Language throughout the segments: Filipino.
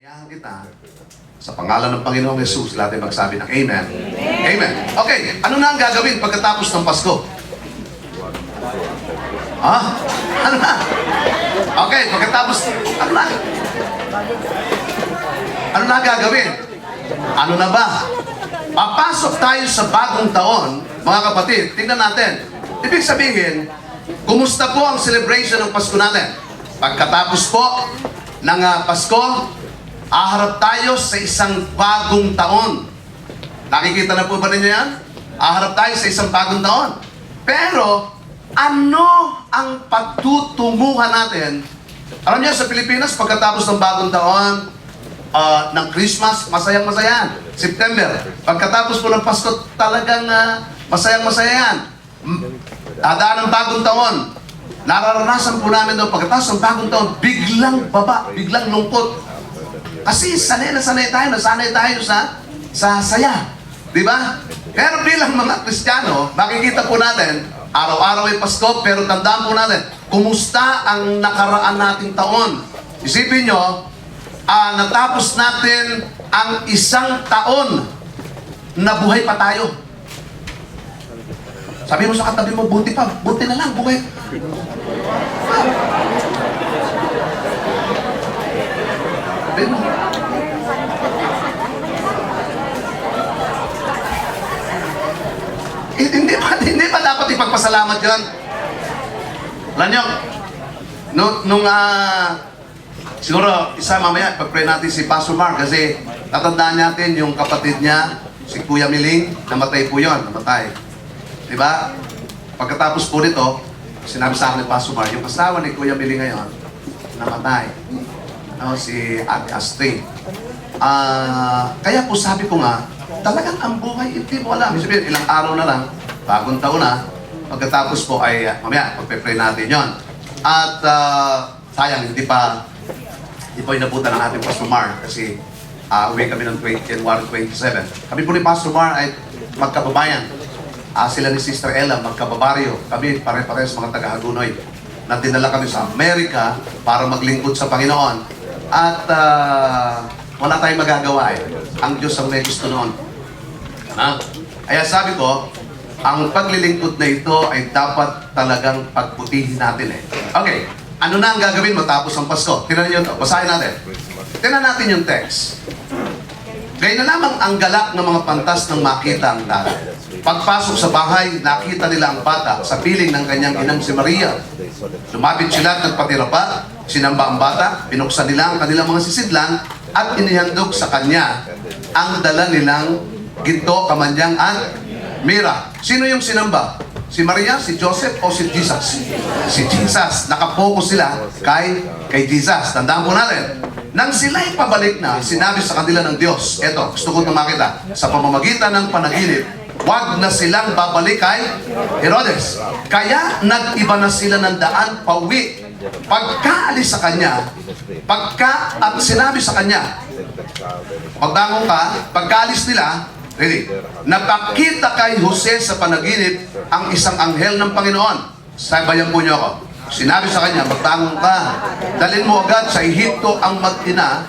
Kaya kita, sa pangalan ng Panginoong Jesus, lahat ay magsabi ng Amen. Amen. Okay, ano na ang gagawin pagkatapos ng Pasko? Ano na? Okay, pagkatapos, ano na? Ano na gagawin? Ano na ba? Papasok tayo sa bagong taon, mga kapatid. Tingnan natin. Ibig sabihin, kumusta po ang celebration ng Pasko natin? Pagkatapos po ng Pasko, aharap tayo sa isang bagong taon. Nakikita na po ba ninyo yan? Aharap tayo sa isang bagong taon. Pero, ano ang patutunguhan natin? Alam niyo, sa Pilipinas, pagkatapos ng bagong taon, ng Christmas, masayang-masaya. September, pagkatapos po ng Pasko, talagang masayang-masaya yan. Dadaan ng bagong taon. Nararanasan po namin doon, pagkatapos ng bagong taon, biglang baba, biglang lungkot. Kasi nasanay tayo sa saya. Di ba? Pero bilang mga Kristiyano, makikita po natin, araw-araw ay Pasko, pero tandaan po natin, kumusta ang nakaraan nating taon? Isipin nyo, natapos natin ang isang taon na buhay pa tayo. Sabi mo sa katabi mo, buti na lang, buhay. Sabi mo. Hindi pa dapat ipagpasalamat yun. Alam nyo, siguro, isa mamaya, pag-pray natin si Pastor Mark kasi tatandaan natin yung kapatid niya, si Kuya Miling, namatay po yun, namatay. Diba? Pagkatapos po nito, sinabi sa akin ni Pastor Mark, yung asawa ni Kuya Miling ngayon, namatay. Si Ate Astrid. Kaya po sabi ko nga, talagang ang buhay, hindi mo alam. Sabihin, ilang araw na lang, bagong taon na, pagkatapos po ay, mamaya, pagpe-pray natin yon. At sayang, hindi pa inabutan ng ating Pastor Mar kasi uwi kami ng January 27. Kami po ni Pastor Mar ay magkababayan. Sila ni Sister Ella, magkababaryo. Kami pare-pares mga taga-Hagunoy na dinala kami sa Amerika para maglingkod sa Panginoon. At wala tayong magagawa eh. Ang Diyos ang may gusto noon. Kaya sabi ko, ang paglilingkod na ito ay dapat talagang pagputihin natin eh. Okay. Ano na ang gagawin matapos ang Pasko? Tingnan niyo ito. Basahin natin. Tingnan natin yung text. Gaya na lamang ang galak ng mga pantas ng makita ang tao. Pagpasok sa bahay, nakita nila ang bata sa piling ng kanyang inang si Maria. Lumapit sila at nagpatira pa, sinamba ang bata, pinuksan nila ang kanilang mga sisidlan at inihandog sa kanya ang dala nilang ginto, kamanyang at mira. Sino yung sinamba? Si Maria, si Joseph, o si Jesus? Si Jesus. Nakapokus sila kay Jesus. Tandaan po natin. Nang sila'y pabalik na, sinabi sa kanila ng Diyos, eto, gusto ko itong makita, sa pamamagitan ng panaginip, wag na silang babalik kay Herodes. Kaya nag-iba na sila ng daan pauwi. Pagkaalis sa kanya, at sinabi sa kanya, magbangon ka, pagkaalis nila, ready, napakita kay Jose sa panaginip ang isang anghel ng Panginoon. Sabayan po niyo ako. Sinabi sa kanya, magbangon ka, dalhin mo agad sa Ehipto ang mag-ina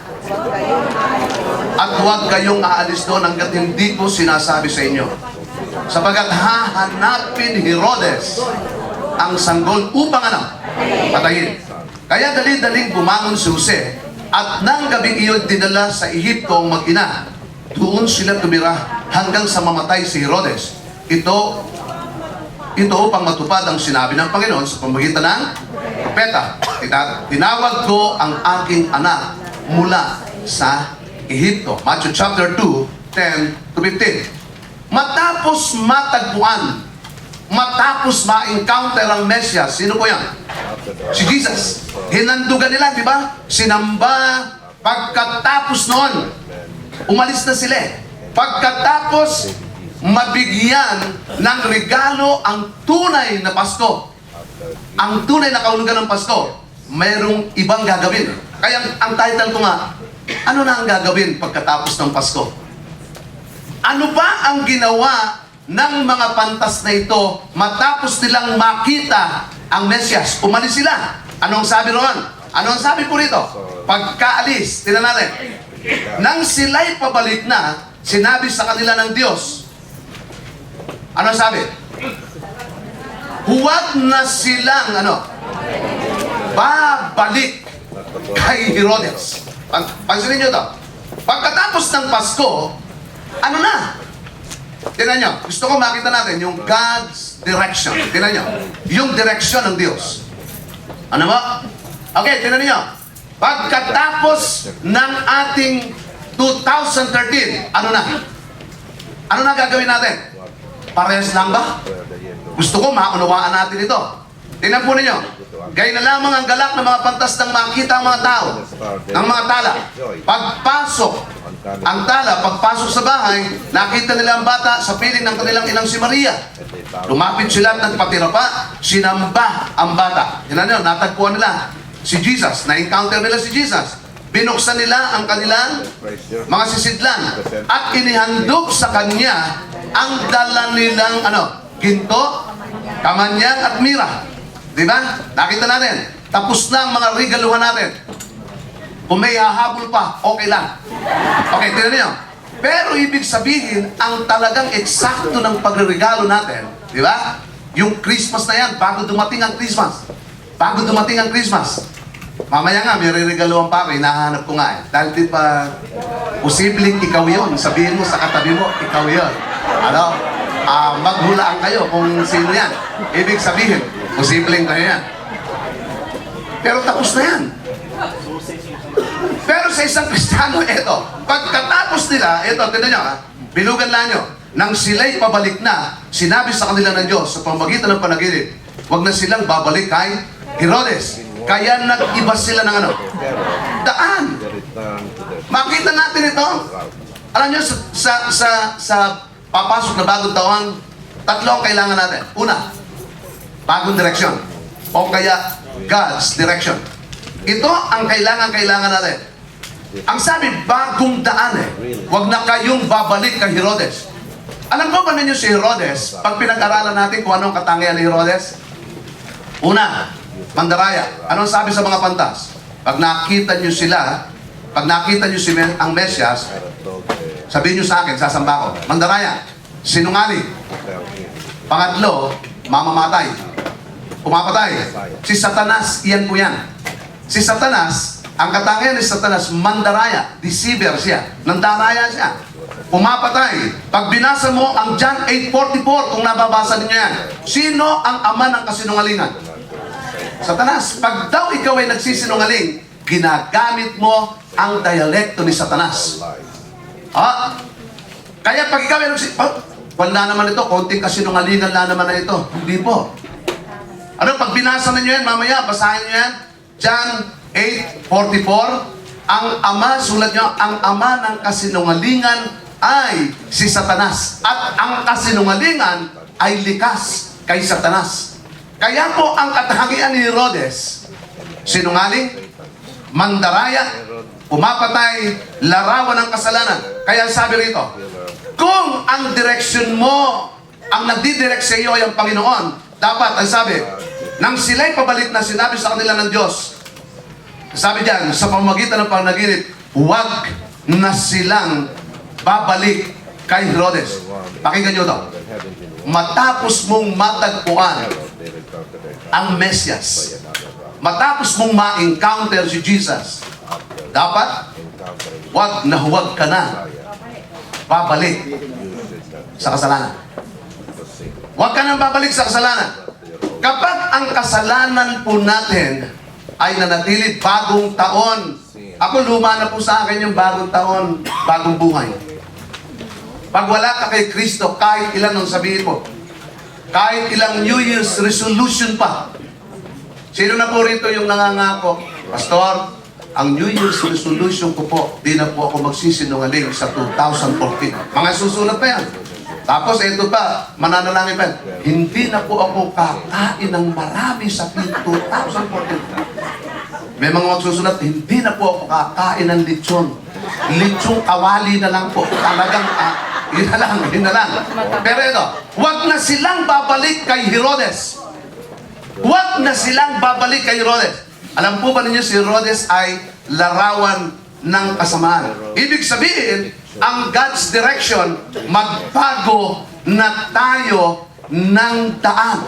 at huwag kayong aalis doon hanggat hindi ko sinasabi sa inyo. Sapagat hahanapin Herodes ang sanggol upang patayin. Kaya dali-daling bumangon si Jose at nang gabing iyon dinala sa Ehipto ang mag-ina. Doon sila tumira hanggang sa mamatay si Herodes. Ito upang matupad ang sinabi ng Panginoon sa pamamagitan ng propeta. Tinawag ko ang aking anak mula sa Ehipto. Matthew chapter 2, 10 to 15. Matapos matagpuan, matapos ma-encounter ang Mesias, sino po yan? Si Jesus. Hinandugan nila, di ba? Sinamba. Pagkatapos noon, umalis na sila. Pagkatapos, mabigyan ng regalo ang tunay na Pasko. Ang tunay na kahulugan ng Pasko, mayroong ibang gagawin. Kaya ang title ko nga, ano na ang gagawin pagkatapos ng Pasko? Ano ba ang ginawa ng mga pantas na ito matapos nilang makita ang Mesias? Umalis sila. Anong sabi roon? Ano ang sabi po rito? Pagkaalis, tingnan natin. Nang sila'y pabalik na, sinabi sa kanila ng Diyos. Ano sabi? Huwag na silang, babalik kay Herodes. Pansinin nyo to. Pagkatapos ng Pasko, ano na? Tingnan nyo. Gusto ko makita natin yung God's direction. Tingnan nyo. Yung direction ng Diyos. Ano ba? Okay, tingnan nyo. Pagkatapos ng ating 2013, ano na? Ano na gagawin natin? Parehas lang ba? Gusto ko maunawaan natin ito. Tingnan po ninyo. Gaya na lamang ang galak ng mga pantas ng makita ang mga tao, ng mga tala. Pagpasok, ang tala, pagpasok sa bahay, nakita nila ang bata sa piling ng kanilang inang si Maria. Lumapit sila at nagpatira pa, sinamba ang bata. Tingnan nyo, natagpuan nila si Jesus, na-encounter nila si Jesus. Binuksan nila ang kanilang mga sisidlan at inihandog sa kanya ang dala nilang ginto, kamanyang at mira. Diba? Nakita natin. Tapos na ang mga regaluhan natin. Kung may hahabol pa, okay lang. Okay, tingnan niyo. Pero ibig sabihin, ang talagang eksakto ng pagregalo natin, di ba? Yung Christmas na yan, bago dumating ang Christmas. Bago dumating ang Christmas. Mamaya nga, may re-regaluhan pa ako, hinahanap ko nga eh. Dahil di pa, posibleng ikaw yun. Sabihin mo sa katabi mo, ikaw yun. Maghulaan kayo kung sino yan. Ibig sabihin, posibleng kayo yan. Pero tapos na yan. Pero sa isang Kristiyano, ito, pagkatapos nila, ito, tignan nyo bilugan lang nyo, nang sila'y pabalik na, sinabi sa kanila ng Diyos, sa pamamagitan ng panaginip, huwag na silang babalik kay Herodes. Kaya nag-iba sila ng daan. Makita natin ito. Alam nyo, sa papasok na bagong taon, tatlo ang kailangan natin. Una, bagong direksyon. O kaya, God's direction. Ito ang kailangan natin. Ang sabi, bagong daan Huwag na kayong babalik kay Herodes. Alam ko ba ninyo si Herodes, pag pinag-aralan natin kung anong katangian ni Herodes? Una, mandaraya. Anong sabi sa mga pantas? Pag nakita nyo sila, pag nakita nyo ang Mesyas, sabihin nyo sa akin, sasamba ko. Mandaraya, sinungaling. Pangatlo, mamamatay. Pumapatay. Si Satanas, iyan po yan. Si Satanas, ang katangian ni Satanas, mandaraya, deceiver siya. Nandaraya siya. Pumapatay. Pag binasa mo ang John 8:44, kung nababasa niyo yan, sino ang ama ng kasinungalingan? Satanas. Pag daw ikaw ay nagsisinungaling, ginagamit mo ang dialekto ni Satanas. Kaya pag ikaw ay wala naman ito, konting kasinungalingan na naman na ito. Hindi po. Pag binasa ninyo yan, mamaya, basahin nyo yan, John 8:44, ang ama, sulat nyo, ang ama ng kasinungalingan ay si Satanas. At ang kasinungalingan ay likas kay Satanas. Kaya po ang katangian ni Herodes, sinungaling, mandaraya, pumapatay, larawan ng kasalanan. Kaya sabi rito, kung ang direksyon mo, ang nagdidirect sa iyo ay ang Panginoon, dapat, ang sabi, nang sila'y pabalik na sinabi sa kanila ng Diyos, sabi diyan, sa pamamagitan ng panaginip, huwag na silang babalik kay Herodes. Pakinggan nyo ito. Matapos mong matagpuan ang Mesyas, matapos mong ma-encounter si Jesus, dapat, huwag ka na babalik sa kasalanan. Huwag ka nang babalik sa kasalanan. Kapag ang kasalanan po natin ay nanatili bagong taon, ako luma na po sa akin yung bagong taon, bagong buhay. Pag wala ka kay Kristo, kahit ilan ang sabihin mo, kahit ilang New Year's resolution pa, sino na po rito yung nangangako, Pastor, ang New Year's resolution ko po, di na po ako magsisinungaling sa 2014. Mga susulat pa yan. Tapos ito pa, mananalangin pa, hindi na po ako kakain ng marami sa 2014. May mga magsusulat, hindi na po ako kakain ng lechon. Lechong kawali na lang po. Talagang, yun na lang. Pero ito, huwag na silang babalik kay Herodes. Huwag na silang babalik kay Herodes. Alam po ba ninyo si Herodes ay larawan ng kasamaan. Ibig sabihin, ang God's direction, magbago na tayo ng daan.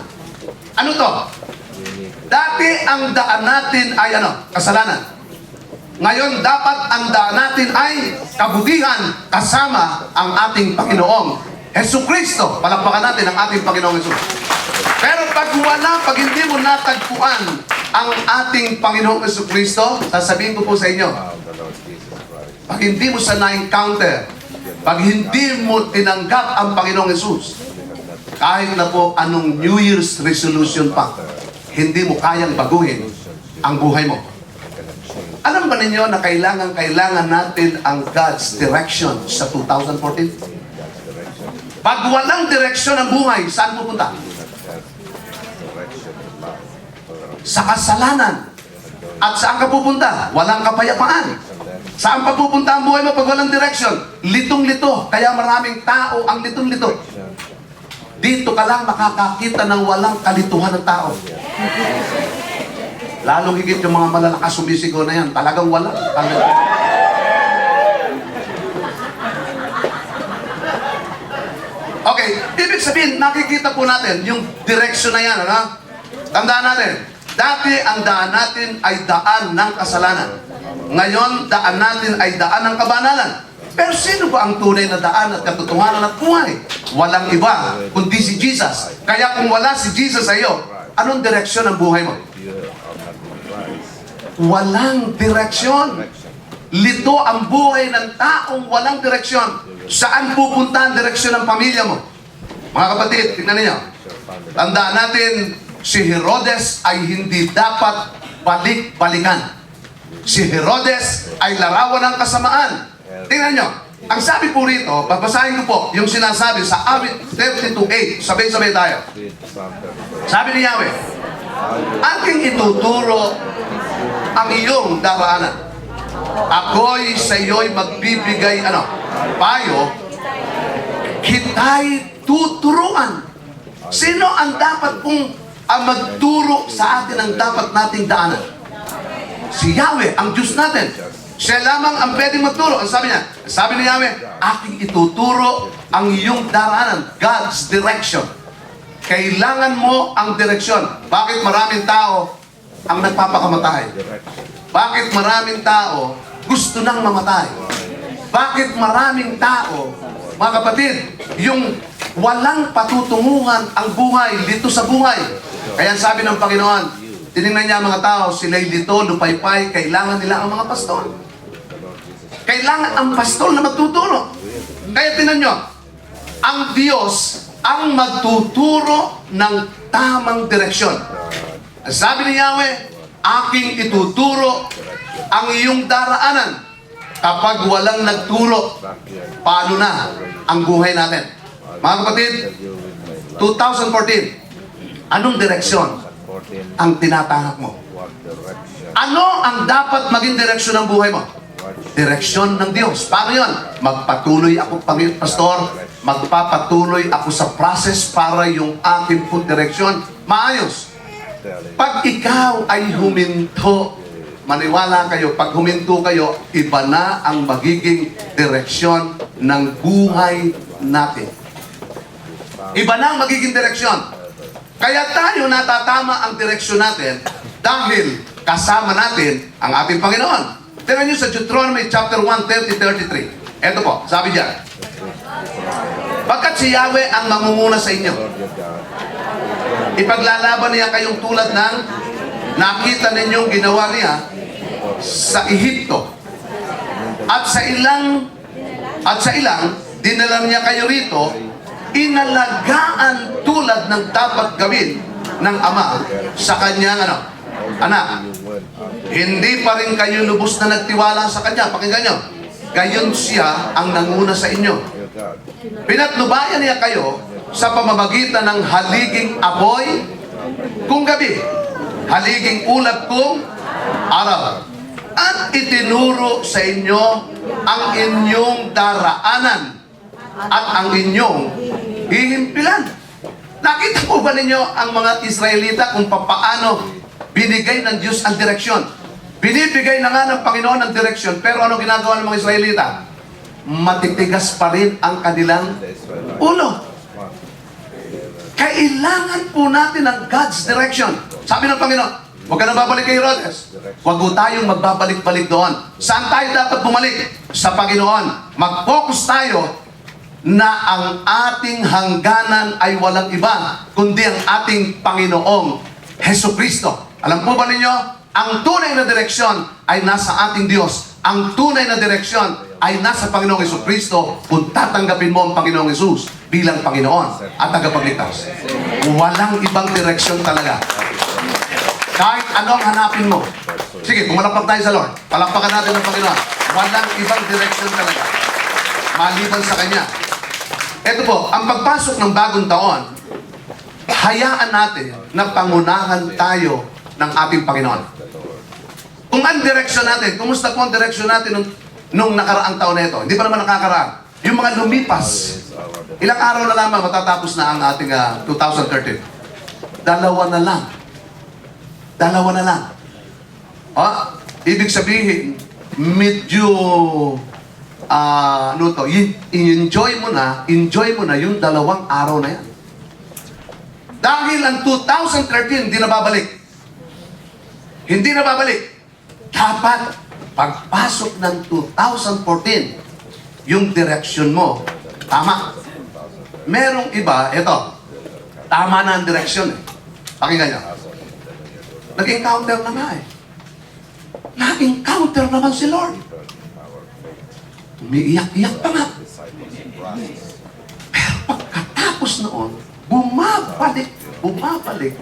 Ano to? Dati ang daan natin ay kasalanan. Ngayon, dapat ang daan natin ay kabutihan kasama ang ating Panginoong Jesucristo. Palakpakan natin ang ating Panginoong Jesus. Pero pag hindi mo natagpuan ang ating Panginoong Jesucristo, sasabihin ko po sa inyo, pag hindi mo siya na-encounter, pag hindi mo tinanggap ang Panginoong Jesus, kahit na po anong New Year's resolution pa, hindi mo kayang baguhin ang buhay mo. Alam ba ninyo na kailangan natin ang God's direction sa 2014? Pag walang direksyon ang buhay, saan pupunta? Sa kasalanan. At saan ka pupunta? Walang kapayapaan. Saan pa pupunta ang buhay mo pag walang direksyon? Litong-lito. Kaya maraming tao ang litong-lito. Dito ka lang makakakita ng walang kalituhan ng tao. Lalong higit yung mga malalakas sumisigaw na yan. Talagang wala. Okay, ibig sabihin, nakikita po natin yung direksyon na yan. Tandaan natin, dati ang daan natin ay daan ng kasalanan. Ngayon, daan natin ay daan ng kabanalan. Pero sino ba ang tunay na daan at katotohanan at buhay? Walang iba, kundi si Jesus. Kaya kung wala si Jesus sa iyo, anong direksyon ang buhay mo? Walang direksyon. Lito ang buhay ng taong walang direksyon. Saan pupunta ang direksyon ng pamilya mo? Mga kapatid, tingnan ninyo. Tandaan natin, si Herodes ay hindi dapat balik-balikan. Si Herodes ay larawan ng kasamaan. Tingnan nyo, ang sabi po rito, babasahin ko po yung sinasabi sa awit 32:8. Sabay-sabay tayo. Sabi ni Yahweh, aking ituturo ang iyong daraanan. Ako'y sa iyo'y magbibigay, payo, kita'y tuturuan. Sino ang dapat pong magturo sa atin ang dapat nating daanan? Si Yahweh, ang Diyos natin. Siya lamang ang pwedeng magturo. Ang sabi niya, sabi ni Yahweh, aking ituturo ang iyong daraanan. God's direction. Kailangan mo ang direksyon. Bakit maraming tao ang nagpapakamatay? Bakit maraming tao gusto nang mamatay? Bakit maraming tao, mga kapatid, yung walang patutunguhan ang buhay, lito sa buhay? Kaya sabi ng Panginoon, tinignan niya mga tao, sila'y lito, lupaypay, kailangan nila ang mga pastol. Kailangan ang pastol na magtuturo. Kaya tinan nyo, ang Diyos ang magtuturo ng tamang direksyon. Sabi ni Yahweh, aking ituturo ang iyong daraanan. Kapag walang nagturo, paano na ang buhay natin? Mga kapatid, 2014, anong direksyon ang tinatanggap mo? Ano ang dapat maging direksyon ng buhay mo? Direksyon ng Diyos. Paano yun? Magpatuloy ako, Pastor, magpapatuloy ako sa process para yung aking pong direksyon maayos. Pag ikaw ay huminto, maniwala kayo, pag huminto kayo, iba na ang magiging direksyon ng buhay natin. Iba na ang magiging direksyon. Kaya tayo natatama ang direksyon natin dahil kasama natin ang ating Panginoon. Tingnan nyo sa Deuteronomy chapter 1, 30-33. Ito po, sabi diyan, pagkat si Yahweh ang mangunguna sa inyo, ipaglalaban niya kayong tulad ng nakita ninyong ginawa niya sa Ehipto. At sa ilang dinala niya kayo rito, inalagaan tulad ng dapat gawin ng ama sa kanyang anak. Hindi pa rin kayo lubos na nagtiwala sa kanya. Pakinggan nyo, gayon siya ang nanguna sa inyo. Pinatnubayan niya kayo sa pamamagitan ng haliging apoy kung gabi, haliging ulap kung araw, at itinuro sa inyo ang inyong daraanan at ang inyong hihimpilan. Nakita po ba ninyo ang mga Israelita kung paano binigay ng Diyos ang direksyon? Binibigay na nga ng Panginoon ng direksyon, pero ano ginagawa ng mga Israelita? Matitigas pa rin ang kanilang ulo. Kailangan po natin ng God's direction. Sabi ng Panginoon, huwag ka nang babalik kay Herodes. Huwag po tayong magbabalik-balik doon. Saan tayo dapat bumalik? Sa Panginoon. Mag-focus tayo na ang ating hangganan ay walang iba, kundi ang ating Panginoong Hesukristo. Alam po ba ninyo? Ang tunay na direksyon ay nasa ating Diyos. Ang tunay na direksyon ay nasa Panginoong Hesukristo kung tatanggapin mo ang Panginoong Hesus bilang Panginoon at tagapagligtas. Walang ibang direksyon talaga. Kahit anong hanapin mo. Sige, pumalakpak tayo sa Lord. Palakpakan natin ang Panginoon. Walang ibang direksyon talaga. Maliban sa Kanya. Ito po, ang pagpasok ng bagong taon, hayaan natin na pangunahan tayo ng ating Panginoon. Kung ang direksyon natin, kumusta po ang direksyon natin nung nakaraang taon na ito? Hindi pa naman nakakaraan. Yung mga lumipas, ilang araw na lamang matatapos na ang ating 2013. Dalawa na lang. Dalawa na lang. Ibig sabihin, medyo enjoy mo na yung 2 araw na yan. Dahil ang 2013 hindi na babalik. Hindi na babalik. Dapat pagpasok ng 2014, yung direksyon mo, tama. Merong iba, ito, tama na ang direksyon. Pakinggan nyo. Nag-encounter na nga eh. Nag-encounter naman si Lord. Umiiyak-iyak pa nga. Pero pagkatapos noon, bumabalik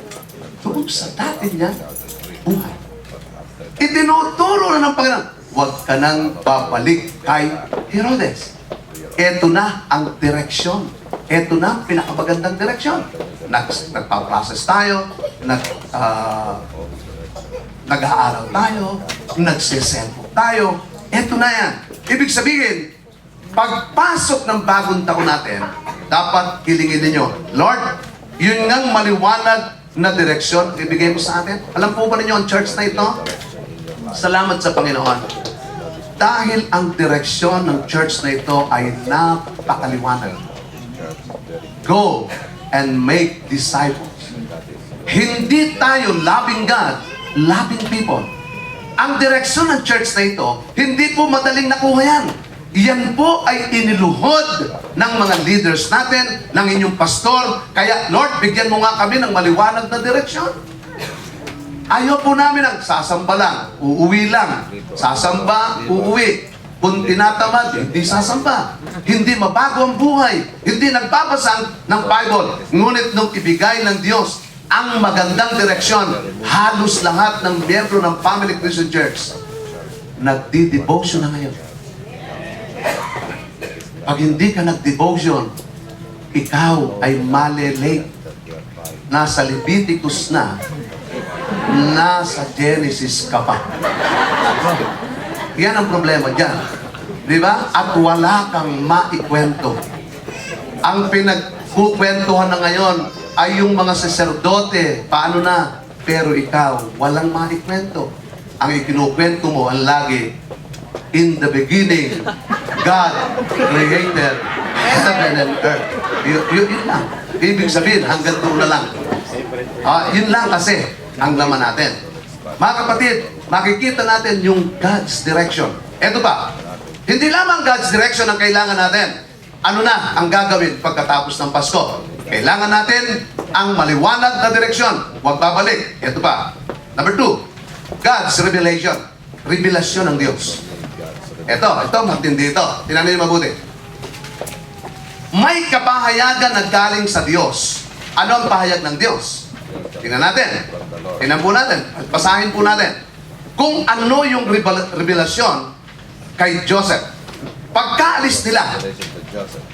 doon sa dati niya buhay. Itinuturo na ng Panginoon, huwag ka nang babalik kay Herodes. Ito na ang direksyon. Ito na ang pinakamagandang direksyon. Nagpa-process tayo, nag-aaral tayo, nagsiselfo tayo. Ito na yan. Ibig sabihin, pagpasok ng bagong taon natin, dapat kilingin ninyo, Lord, yun ngang maliwanag na direksyon ibigay mo sa atin. Alam po ba ninyo ang church na ito? Salamat sa Panginoon. Dahil ang direksyon ng church na ito ay napakaliwanag. Go and make disciples. Hindi tayo loving God, loving people. Ang direksyon ng church na ito, hindi po madaling nakuha yan. Yan po ay iniluhod ng mga leaders natin, ng inyong pastor. Kaya, Lord, bigyan mo nga kami ng maliwanag na direksyon. Ayaw po namin ang sasamba lang, uuwi lang. Sasamba, uuwi. Kung tinatamad, hindi sasamba. Hindi mabago ang buhay. Hindi nagbabasa ng Bible. Ngunit nung ibigay ng Diyos ang magandang direksyon, halos lahat ng miyembro ng Family Christian Church nagdi-devotion na ngayon. Pag hindi ka nag-devotion, ikaw ay malelate. Nasa Leviticus na, nasa Genesis ka pa. Yan ang problema dyan. Di ba? At wala kang maikwento. Ang pinagkukwentuhan na ngayon ay yung mga saserdote. Paano na? Pero ikaw, walang maikwento. Ang ikinukwento mo, ang lagi, in the beginning, God created heaven and earth. Yun lang. Ibig sabihin, hanggang doon na lang. Yun lang kasi ang laman natin. Mga kapatid, makikita natin yung God's direction. Ito pa, hindi lamang God's direction ang kailangan natin. Ano na ang gagawin pagkatapos ng Pasko? Kailangan natin ang maliwanag na direksyon. Huwag babalik. Ito pa. Number 2, God's revelation. Revelasyon ng Diyos. Ito, matindi ito. Tingnan niyo mabuti. May kapahayagan na galing sa Diyos. Ano ang pahayag ng Diyos? Tingnan natin. Tingnan po natin. Basahin po natin. Kung ano yung revelasyon kay Joseph. Pagkaalis nila,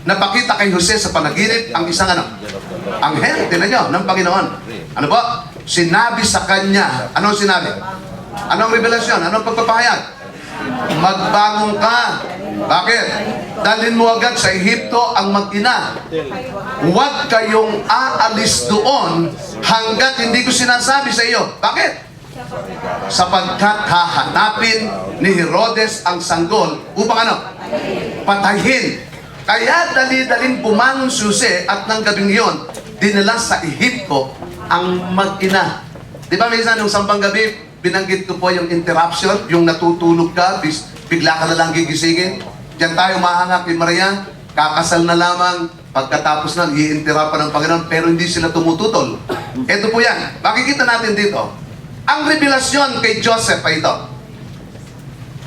napakita kay Jose sa panaginip ang isang anghel, tingnan nyo, ng Panginoon. Ano po? Sinabi sa kanya. Anong sinabi? Anong revelasyon? Anong pagpapahayag? Magbangon ka. Bakit? Dalhin mo agad sa Ehipto ang mag-ina. Huwag kayong aalis doon hanggat hindi ko sinasabi sa iyo. Bakit? Sapagkat hahanapin ni Herodes ang sanggol upang ano? Patayin. Kaya dali-daling bumangon si Jose at ng gabing iyon, dinala sa Ehipto ang mag-ina. Di ba minsan nung sampang gabi, binanggit ko po yung interruption, yung natutulog ka, bigla ka na lang gigisingin. Diyan tayo mahanga kay Maria, kakasal na lamang, pagkatapos na, i-interrupt pa ng Panginoon, pero hindi sila tumututol. Ito po yan. Makikita natin dito. Ang revelasyon kay Joseph ay ito.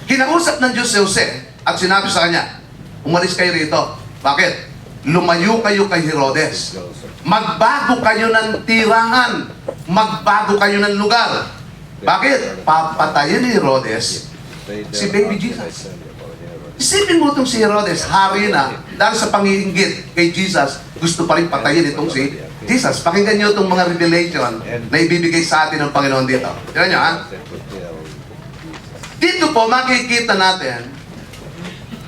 Kinausap ng Diyos si Jose at sinabi sa kanya, umalis kayo rito. Bakit? Lumayo kayo kay Herodes. Magbago kayo ng tirahan. Magbago kayo ng lugar. Bakit? Papatayin ni Herodes si baby Jesus. Isipin mo itong si Herodes, hari na, dahil sa pangiinggit kay Jesus, gusto pa rin patayin itong si Jesus. Pakinggan nyo itong mga revelation na ibibigay sa atin ng Panginoon dito. Tignan nyo, ha? Dito po, makikita natin,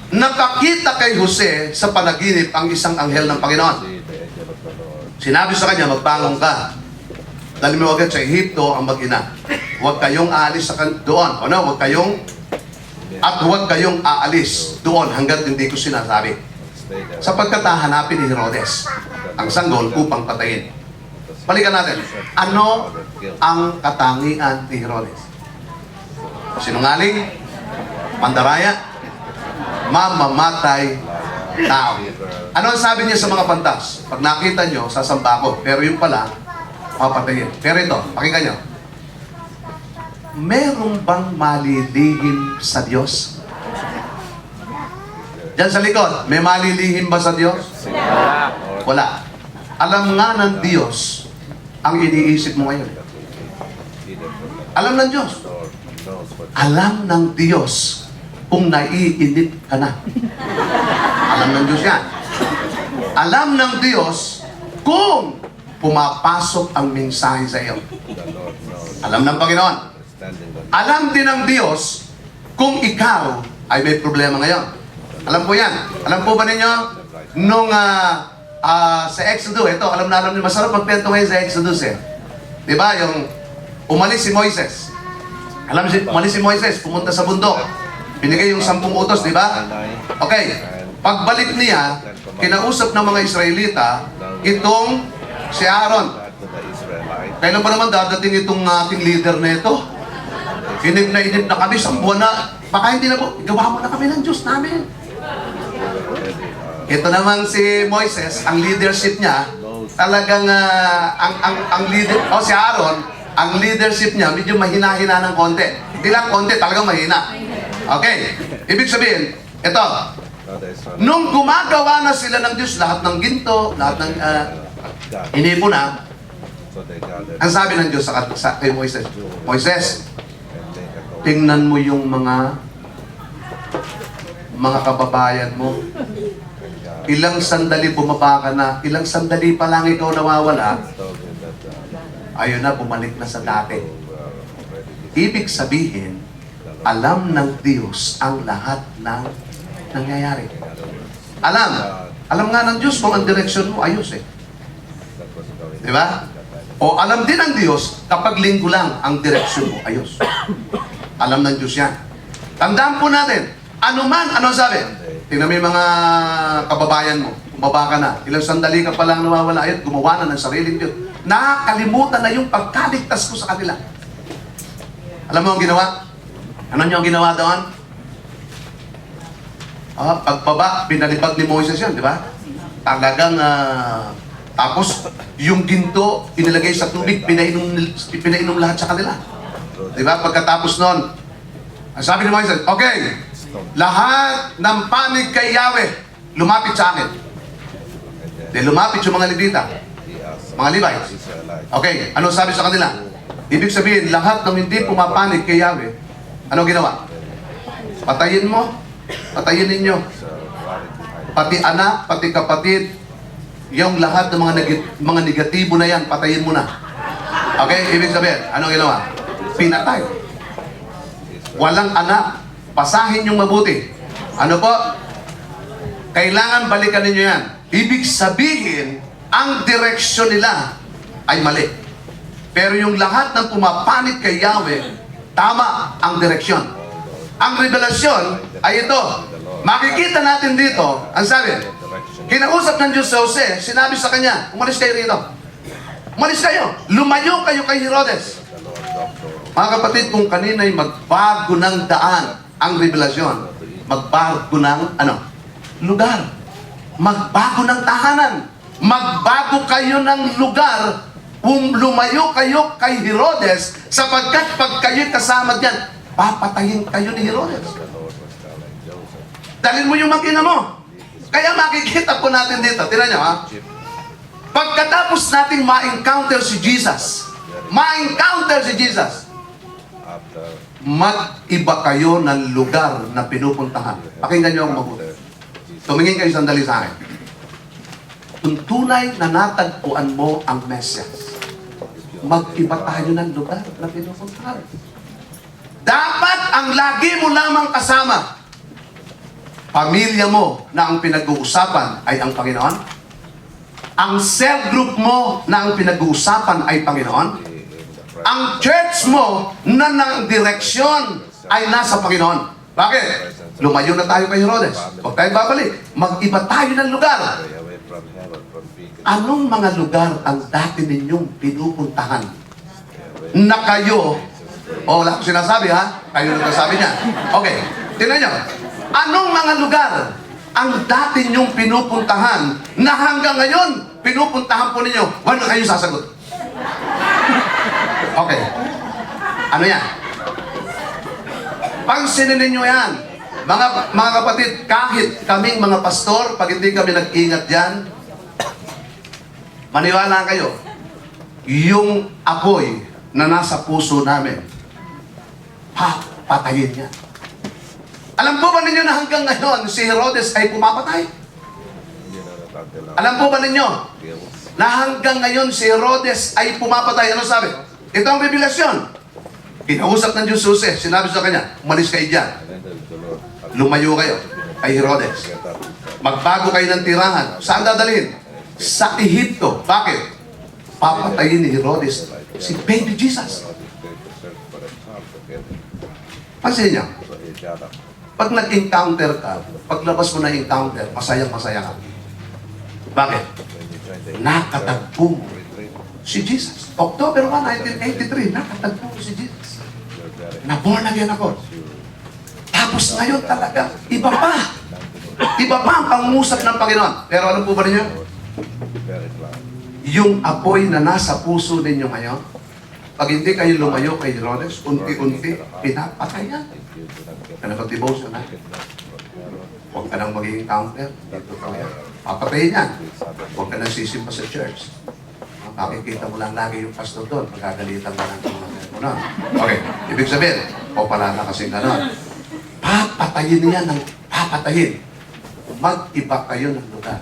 nakakita kay Jose sa panaginip ang isang anghel ng Panginoon. Sinabi sa kanya, magbangon ka. Dali mo agad sa Ehipto ang mag-ina. Huwag kayong aalis doon. O no, huwag kayong aalis doon hanggat hindi ko sinasabi. Sapagkat hahanapin ni Herodes ang sanggol upang patayin. Balikan natin. Ano ang katangian ni Herodes? Sinungaling, mandaraya, mamamatay tao. Ano ang sabi niya sa mga pantas? Pag nakita nyo, sasamba ko. Pero yung pala, papatayin. Pero ito, pakinggan nyo. Meron bang malilihim sa Diyos? Diyan sa likod, may malilihim ba sa Diyos? Wala. Alam nga ng Diyos ang iniisip mo ngayon. Alam ng Diyos. Alam ng Diyos kung naiinip ka na. Alam ng Diyos yan. Alam ng Diyos kung pumapasok ang mensahe sa iyo. Alam ng Panginoon. Alam din ng Diyos kung ikaw ay may problema ngayon. Alam po yan. Alam po ba ninyo, nung sa Exodus, ito, alam na alam niyo, masarap magpento ngayon sa Exodus eh. Diba, yung umalis si Moises. Umalis si Moises, pumunta sa bundok. Binigay yung 10 utos, diba? Okay. Pagbalik niya, kinausap ng mga Israelita, itong si Aaron. Kailan pa naman dadating itong ating leader na ito? Inip na kami, 10 buwan na. Baka hindi na po, gawa mo na kami ng Diyos namin. Ito naman si Moises, ang leadership niya, talagang ang leader, si Aaron, ang leadership niya, medyo mahina-hina ng konti. Hindi lang konti, talagang mahina. Okay, ibig sabihin, ito, nung gumagawa na sila ng Diyos, lahat ng ginto, lahat ng inipo na, ang sabi ng Diyos kay Moises, Moises, tingnan mo yung mga kababayan mo. Ilang sandali bumaba ka na, ilang sandali pa lang ikaw nawawala, ayun na, bumalik na sa dati. Ibig sabihin, alam ng Diyos ang lahat ng nangyayari. Alam nga ng Diyos kung ang direksyon mo, ayos eh. Di ba? O alam din ng Diyos, kapag linggo lang ang direksyon mo, ayos. Alam ng Diyos yan. Tandaan po natin, ano sabi? Tingnan mo yung mga kababayan mo, bumaba ka na, ilang sandali ka pa lang nawawala, ayun, gumawa na ng sariling Diyos. Nakakalimutan na yung pagkaligtas ko sa kanila. Alam mo ang ginawa? Ano niyo ang ginawa doon? Pagbaba, binalibag ni Moises yan, di ba? Talagang, tapos, yung ginto, inilagay sa tubig, pinainom lahat sa kanila. Di ba? Pagkatapos noon, ang sabi ni Moises, okay, lahat ng panig kay Yahweh, lumapit sa akin. Di lumapit yung mga Levita, mga Levites. Okay, ano sabi sa kanila? Ibig sabihin, lahat ng hindi pumapanig kay Yahweh, ano ginawa? Patayin mo, patayin ninyo. Pati anak, pati kapatid, yung lahat ng mga negatibo na yan, patayin mo na. Okay, ibig sabihin, ano ginawa? Pinatay. Walang anak, pasahin yung mabuti. Ano po? Kailangan balikan ninyo yan. Ibig sabihin, ang direksyon nila ay mali. Pero yung lahat ng pumapanit kay Yahweh, tama ang direksyon. Ang revelasyon ay ito. Makikita natin dito, ang sabi, kinausap ng Diyos si Jose, sinabi sa kanya, umalis kayo rito. Umalis kayo. Lumayo kayo kay Herodes. Mga kapatid, kung kanina'y magbago ng daan ang revelasyon, magbago ng lugar. Magbago ng tahanan. Magbago kayo ng lugar. Lumayo kayo kay Herodes sapagkat pag kayo'y kasama diyan, papatayin kayo ni Herodes. Dalhin mo yung makina mo. Kaya makikita po natin dito. Tingnan nyo ha. Pagkatapos nating ma-encounter si Jesus, mag-iba kayo ng lugar na pinupuntahan. Pakinggan nyo ang mabuti. Tumingin kayo sandali sa akin. Kung tunay na natagpuan mo ang message, mag-iba tayo ng lugar na pinupuntahan. Dapat ang lagi mo lamang kasama, pamilya mo na ang pinag-uusapan ay ang Panginoon. Ang cell group mo na ang pinag-uusapan ay Panginoon. Ang church mo na ng direksyon ay nasa Panginoon. Bakit? Lumayo na tayo kay Herodes. Huwag tayo babalik. Mag-iba tayo ng lugar. Anong mga lugar ang dati ninyong pinupuntahan na kayo, wala akong sinasabi ha? Kayo nagsasabi niya. Okay, tingnan nyo. Anong mga lugar ang dati ninyong pinupuntahan na hanggang ngayon pinupuntahan po ninyo? Wala kayo sasagot. Okay. Ano yan? Pansinin ninyo yan. Mga kapatid, kahit kaming mga pastor, pag hindi kami nag-ingat yan, maniwala kayo, yung apoy na nasa puso namin, patayin niya. Alam po ba ninyo na hanggang ngayon si Herodes ay pumapatay? Alam po ba ninyo na hanggang ngayon si Herodes ay pumapatay? Ano sabi? Ito ang revelasyon. Kinausap ng Diyos Jose, sinabi sa kanya, umalis kayo dyan. Lumayo kayo kay Herodes. Magbago kayo ng tirahan. Saan dadalhin? Sa Ehipto. Bakit? Papatayin ni Herodes si baby Jesus. Pansin niya, pag nag-encounter ka, paglabas mo na encounter, masayang-masaya ka. Bakit? Nakatagpo mo si Jesus. October 1, 1983, nakatagpo mo si Jesus. Na-born again ako. Tapos ngayon talaga, iba pa. Iba pa ang pangusap ng Panginoon. Pero ano po ba ninyo? Yung apoy na nasa puso ninyo ngayon, pag hindi kayo lumayo kay Herodes, unti-unti, pinapatay yan. Devotion na. Huwag ka nang magiging counter. Dito ka yan. Papatayin yan. Huwag ka nang sisimpa sa church. Makikita mo lang lagi yung pastor doon. Magagalitan ka ng mga. Okay. Ibig sabihin, o pala na kasing gano'n. Papatayin niya ng papatayin. Mag-iba kayo ng lugar.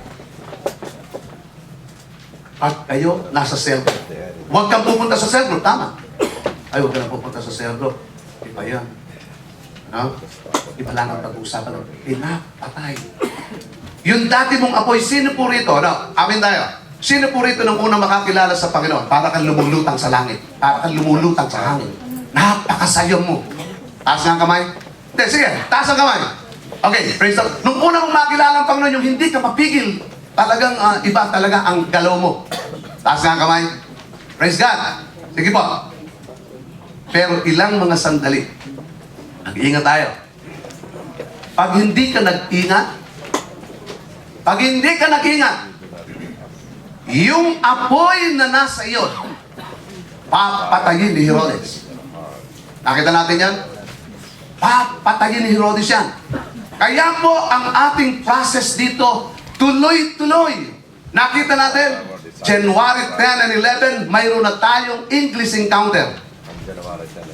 Pag kayo nasa cell group. Huwag kang pupunta sa cell group. Tama. Ay, huwag ka na pupunta sa cell group. Iba yan. Ano? Iba lang ang pag-uusapan. Pinapatay. Yung dati mong apoy, sino po rito? Ano? Amin tayo. Sino po rito nung unang makakilala sa Panginoon? Para kang lumulutang sa langit. Para kang lumulutang sa hangin. Napakasayaw mo. Taas nga ang kamay. Hindi, sige. Taas ang kamay. Okay, praise the Lord. Nung unang mong makilala ang Panginoon, yung hindi ka mapigil, talagang iba talaga ang galaw mo. Taas nga ang kamay. Praise God. Sige po. Pero ilang mga sandali, nag-iingat tayo. Pag hindi ka nag-ingat, yung apoy na nasa iyo, papatayin ni Herodes. Nakita natin yan? Papatayin ni Herodes yan. Kaya po ang ating process dito, tuloy-tuloy. Nakita natin, January 10 and 11, mayroon na tayong English encounter.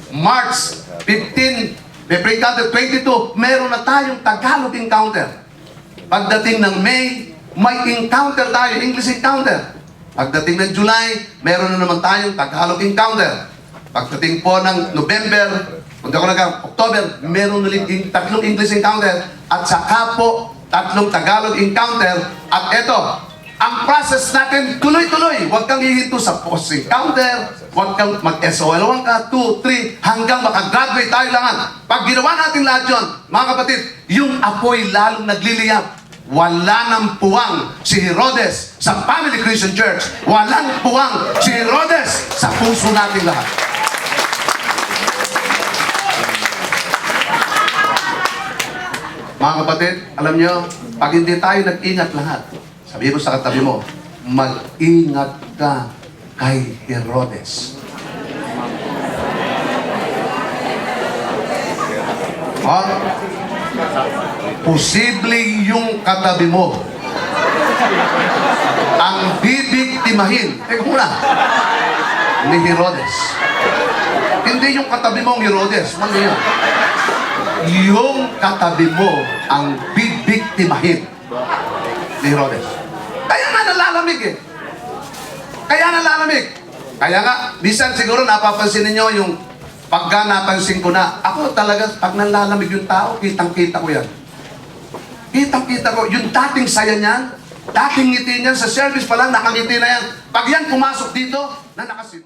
March 15, may pre-encounter 22, mayroon na tayong Tagalog encounter. Pagdating ng May, may encounter tayo, English encounter. Pagdating ng July, meron na naman tayong Tagalog encounter. Pagdating po ng November, October, meron ulit tatlong English encounter at saka po tatlong Tagalog encounter. At eto, ang process natin tuloy-tuloy. Huwag kang hihinto sa post-encounter, huwag kang mag-SOL 1 ka, 2, 3, hanggang makagraduate tayo lahat. Pag ginawa natin lahat yun, mga kapatid, yung apoy lalong nagliliyap. Wala nang puwang si Herodes sa Family Christian Church. Walang puwang si Herodes sa puso natin lahat. Mga kapatid, alam nyo, pag hindi tayo nag-ingat lahat, sabihin ko sa katabi mo, mag-ingat ka kay Herodes. Posibleng yung katabi mo ang bibiktimahin. Teka muna. Ni Herodes. Hindi yung katabi mo ang Herodes. Mali yan. Yung katabi mo ang bibiktimahin ni Herodes. Kaya nga nalalamig eh. Kaya nga, bisan siguro napapansin ninyo yung pagka napansin ko na, ako talaga, pag nalalamig yung tao, kitang-kita ko yan. Kitang-kita ko, yung dating saya niyan, dating ngiti niyan, sa service pa lang, nakangiti na yan. Pag yan pumasok dito, na nakasin.